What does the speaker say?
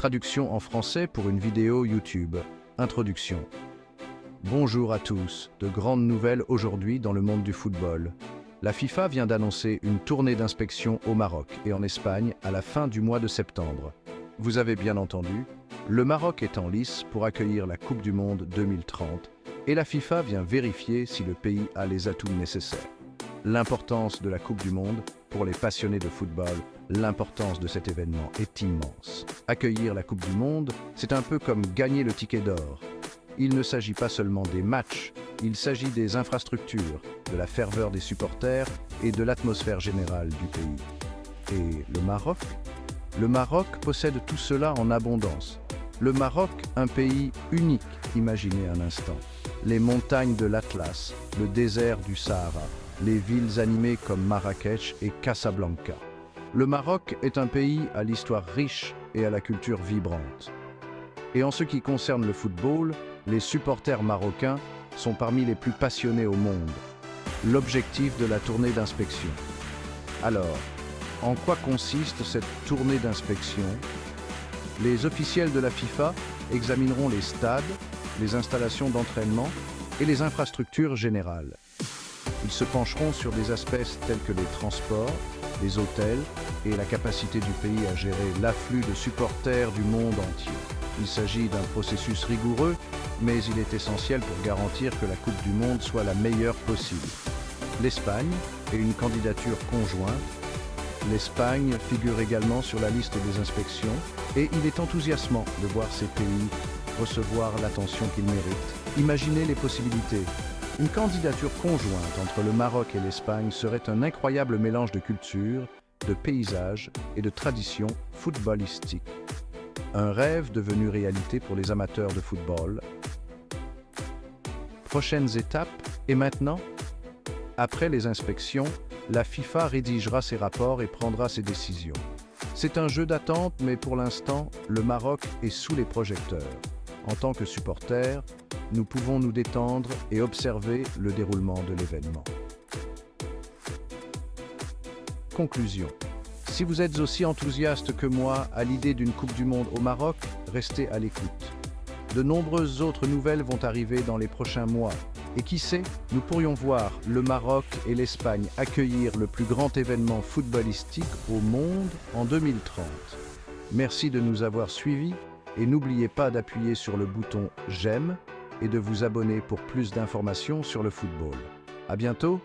traduction en français pour une vidéo YouTube. Introduction. Bonjour à tous, de grandes nouvelles aujourd'hui dans le monde du football. La FIFA vient d'annoncer une tournée d'inspection au Maroc et en Espagne à la fin du mois de septembre. Vous avez bien entendu, le Maroc est en lice pour accueillir la Coupe du Monde 2030 et la FIFA vient vérifier si le pays a les atouts nécessaires. L'importance de la Coupe du Monde pour les passionnés de football, l'importance de cet événement est immense. Accueillir la Coupe du Monde, c'est un peu comme gagner le ticket d'or. Il ne s'agit pas seulement des matchs, il s'agit des infrastructures, de la ferveur des supporters et de l'atmosphère générale du pays. Et le Maroc? Le Maroc possède tout cela en abondance. Le Maroc, un pays unique, imaginez un instant. Les montagnes de l'Atlas, le désert du Sahara, les villes animées comme Marrakech et Casablanca. Le Maroc est un pays à l'histoire riche et à la culture vibrante. Et en ce qui concerne le football, les supporters marocains sont parmi les plus passionnés au monde. L'objectif de la tournée d'inspection. Alors, en quoi consiste cette tournée d'inspection? Les officiels de la FIFA examineront les stades, les installations d'entraînement et les infrastructures générales. Ils se pencheront sur des aspects tels que les transports, les hôtels et la capacité du pays à gérer l'afflux de supporters du monde entier. Il s'agit d'un processus rigoureux, mais il est essentiel pour garantir que la Coupe du Monde soit la meilleure possible. L'Espagne est une candidature conjointe. L'Espagne figure également sur la liste des inspections et il est enthousiasmant de voir ces pays recevoir l'attention qu'ils méritent. Imaginez les possibilités. Une candidature conjointe entre le Maroc et l'Espagne serait un incroyable mélange de culture, de paysages et de traditions footballistiques. Un rêve devenu réalité pour les amateurs de football. Prochaines étapes, et maintenant? Après les inspections, la FIFA rédigera ses rapports et prendra ses décisions. C'est un jeu d'attente, mais pour l'instant, le Maroc est sous les projecteurs. En tant que supporters, nous pouvons nous détendre et observer le déroulement de l'événement. Conclusion. Si vous êtes aussi enthousiaste que moi à l'idée d'une Coupe du Monde au Maroc, restez à l'écoute. De nombreuses autres nouvelles vont arriver dans les prochains mois. Et qui sait, nous pourrions voir le Maroc et l'Espagne accueillir le plus grand événement footballistique au monde en 2030. Merci de nous avoir suivis et n'oubliez pas d'appuyer sur le bouton « J'aime » et de vous abonner pour plus d'informations sur le football. À bientôt!